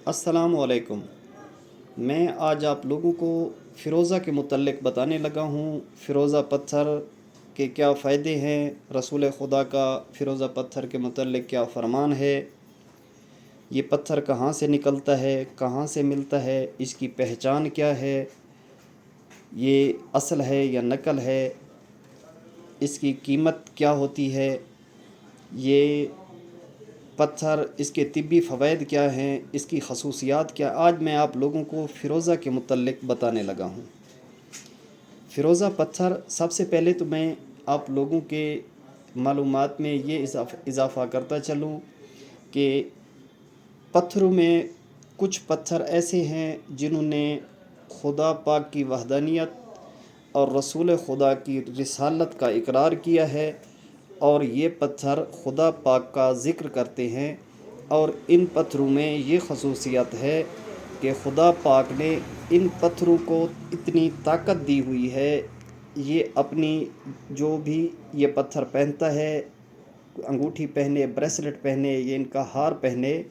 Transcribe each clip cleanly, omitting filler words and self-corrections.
السلام علیکم۔ میں آج آپ لوگوں کو فیروزہ کے متعلق بتانے لگا ہوں۔ فیروزہ پتھر کے کیا فائدے ہیں، رسول خدا کا فیروزہ پتھر کے متعلق کیا فرمان ہے، یہ پتھر کہاں سے نکلتا ہے، کہاں سے ملتا ہے، اس کی پہچان کیا ہے، یہ اصل ہے یا نقل ہے، اس کی قیمت کیا ہوتی ہے، یہ پتھر اس کے طبی فوائد کیا ہیں، اس کی خصوصیات کیا۔ آج میں آپ لوگوں کو فیروزہ کے متعلق بتانے لگا ہوں۔ فیروزہ پتھر، سب سے پہلے تو میں آپ لوگوں کے معلومات میں یہ اضافہ کرتا چلوں کہ پتھروں میں کچھ پتھر ایسے ہیں جنہوں نے خدا پاک کی وحدانیت اور رسول خدا کی رسالت کا اقرار کیا ہے، اور یہ پتھر خدا پاک کا ذکر کرتے ہیں، اور ان پتھروں میں یہ خصوصیت ہے کہ خدا پاک نے ان پتھروں کو اتنی طاقت دی ہوئی ہے، یہ اپنی جو بھی یہ پتھر پہنتا ہے، انگوٹھی پہنے، بریسلٹ پہنے، یہ ان کا ہار پہنے،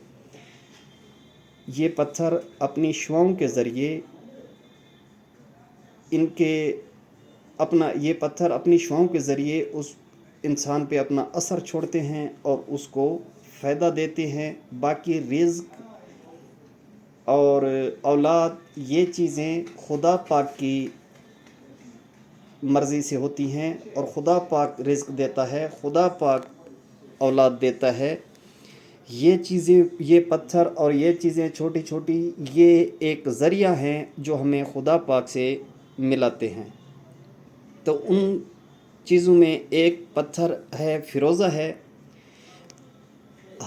یہ پتھر اپنی شعاؤں کے ذریعے یہ پتھر اپنی شعاؤں کے ذریعے اس انسان پہ اپنا اثر چھوڑتے ہیں اور اس کو فائدہ دیتے ہیں۔ باقی رزق اور اولاد، یہ چیزیں خدا پاک کی مرضی سے ہوتی ہیں، اور خدا پاک رزق دیتا ہے، خدا پاک اولاد دیتا ہے۔ یہ چیزیں، یہ پتھر اور یہ چیزیں چھوٹی چھوٹی، یہ ایک ذریعہ ہیں جو ہمیں خدا پاک سے ملاتے ہیں۔ تو ان چیزوں میں ایک پتھر ہے، فیروزہ ہے۔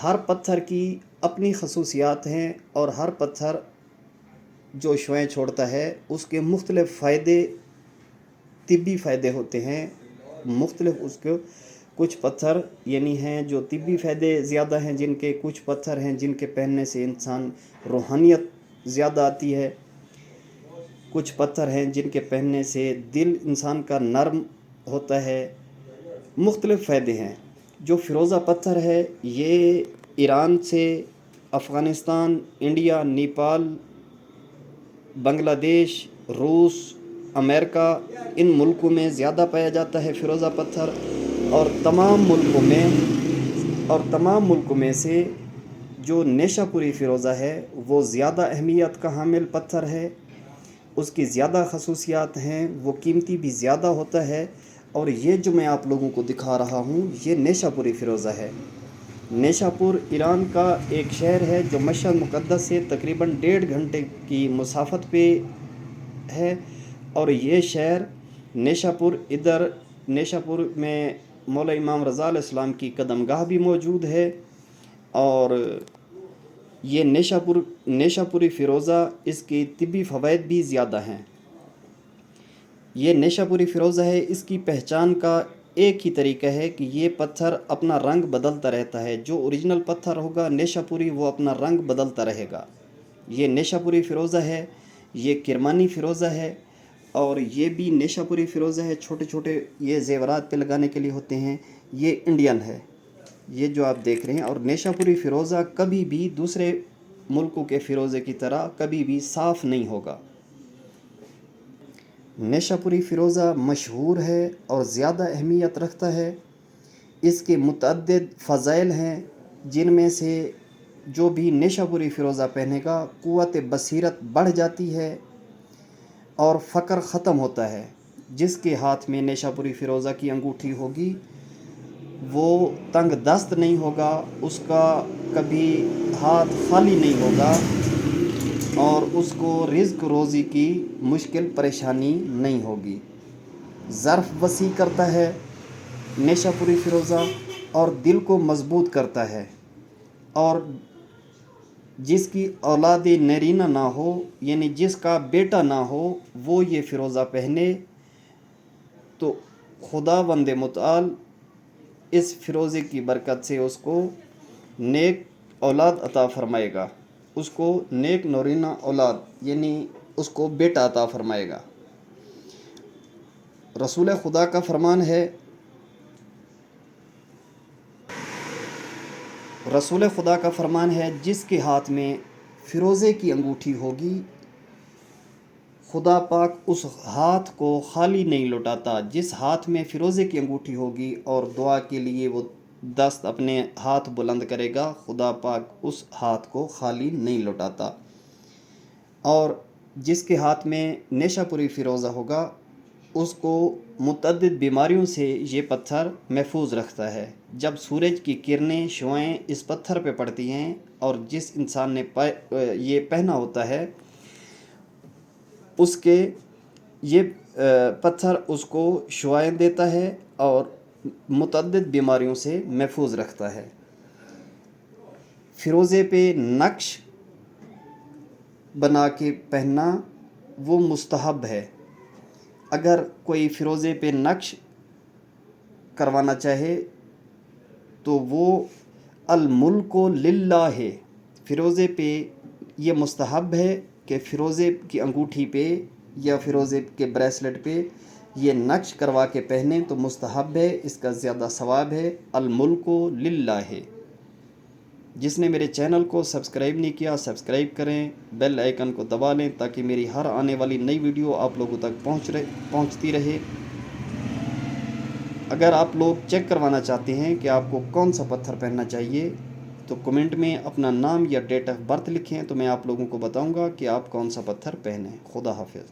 ہر پتھر کی اپنی خصوصیات ہیں، اور ہر پتھر جو شعاعیں چھوڑتا ہے اس کے مختلف فائدے، طبی فائدے ہوتے ہیں۔ مختلف اس کے کچھ پتھر یعنی ہیں جو طبی فائدے زیادہ ہیں، جن کے کچھ پتھر ہیں جن کے پہننے سے انسان روحانیت زیادہ آتی ہے، کچھ پتھر ہیں جن کے پہننے سے دل انسان کا نرم ہوتا ہے، مختلف فائدے ہیں۔ جو فیروزہ پتھر ہے یہ ایران سے، افغانستان، انڈیا، نیپال، بنگلہ دیش، روس، امریکہ، ان ملکوں میں زیادہ پایا جاتا ہے فیروزہ پتھر، اور تمام ملکوں میں سے جو نیشا پوری فیروزہ ہے وہ زیادہ اہمیت کا حامل پتھر ہے، اس کی زیادہ خصوصیات ہیں، وہ قیمتی بھی زیادہ ہوتا ہے۔ اور یہ جو میں آپ لوگوں کو دکھا رہا ہوں یہ نیشا پوری فیروزہ ہے۔ نیشا پور ایران کا ایک شہر ہے جو مشہد مقدس سے تقریباً 1.5 گھنٹے کی مسافت پہ ہے، اور یہ شہر نیشا پور میں مولا امام رضا علیہ السلام کی قدم گاہ بھی موجود ہے، اور یہ نیشا پوری فیروزہ، اس کی طبی فوائد بھی زیادہ ہیں۔ یہ نیشا پوری فیروزہ ہے، اس کی پہچان کا ایک ہی طریقہ ہے کہ یہ پتھر اپنا رنگ بدلتا رہتا ہے۔ جو اوریجنل پتھر ہوگا نیشا پوری، وہ اپنا رنگ بدلتا رہے گا۔ یہ نیشا پوری فیروزہ ہے، یہ کرمانی فیروزہ ہے، اور یہ بھی نیشا پوری فیروزہ ہے۔ چھوٹے چھوٹے یہ زیورات پہ لگانے کے لیے ہوتے ہیں۔ یہ انڈین ہے، یہ جو آپ دیکھ رہے ہیں۔ اور نیشا پوری فیروزہ کبھی بھی دوسرے ملکوں کے فیروزے کی طرح کبھی بھی صاف نہیں ہوگا۔ نیشا پوری فیروزہ مشہور ہے اور زیادہ اہمیت رکھتا ہے۔ اس کے متعدد فضائل ہیں، جن میں سے جو بھی نیشا پوری فیروزہ پہنے گا قوت بصیرت بڑھ جاتی ہے اور فقر ختم ہوتا ہے۔ جس کے ہاتھ میں نیشا پوری فیروزہ کی انگوٹھی ہوگی وہ تنگ دست نہیں ہوگا، اس کا کبھی ہاتھ خالی نہیں ہوگا، اور اس کو رزق روزی کی مشکل پریشانی نہیں ہوگی۔ ظرف وسیع کرتا ہے نیشا پوری فیروزہ، اور دل کو مضبوط کرتا ہے۔ اور جس کی اولاد نرینہ نہ ہو، یعنی جس کا بیٹا نہ ہو، وہ یہ فیروزہ پہنے تو خداوند متعال اس فیروزے کی برکت سے اس کو نیک اولاد عطا فرمائے گا، اس کو نیک نورینہ اولاد، یعنی اس کو بیٹا عطا فرمائے گا۔ رسول خدا کا فرمان ہے، جس کے ہاتھ میں فیروزے کی انگوٹھی ہوگی، خدا پاک اس ہاتھ کو خالی نہیں لوٹاتا۔ جس ہاتھ میں فیروزے کی انگوٹھی ہوگی اور دعا کے لیے وہ دست اپنے ہاتھ بلند کرے گا، خدا پاک اس ہاتھ کو خالی نہیں لوٹاتا۔ اور جس کے ہاتھ میں نیشہ پوری فیروزہ ہوگا، اس کو متعدد بیماریوں سے یہ پتھر محفوظ رکھتا ہے۔ جب سورج کی کرنیں شعاعیں اس پتھر پہ پڑتی ہیں اور جس انسان نے یہ پہنا ہوتا ہے، اس کے یہ پتھر اس کو شعاعیں دیتا ہے اور متعدد بیماریوں سے محفوظ رکھتا ہے۔ فیروزے پہ نقش بنا کے پہننا وہ مستحب ہے۔ اگر کوئی فیروزے پہ نقش کروانا چاہے تو وہ الملک للہ ہے۔ فیروزے پہ یہ مستحب ہے کہ فیروزے کی انگوٹھی پہ یا فیروزے کے بریسلٹ پہ یہ نقش کروا کے پہنیں تو مستحب ہے، اس کا زیادہ ثواب ہے۔ الملک للہ ہے۔ جس نے میرے چینل کو سبسکرائب نہیں کیا، سبسکرائب کریں، بیل آئیکن کو دبا لیں تاکہ میری ہر آنے والی نئی ویڈیو آپ لوگوں تک پہنچتی رہے۔ اگر آپ لوگ چیک کروانا چاہتے ہیں کہ آپ کو کون سا پتھر پہننا چاہیے تو کمنٹ میں اپنا نام یا ڈیٹ آف برتھ لکھیں تو میں آپ لوگوں کو بتاؤں گا کہ آپ کون سا پتھر پہنیں۔ خدا حافظ۔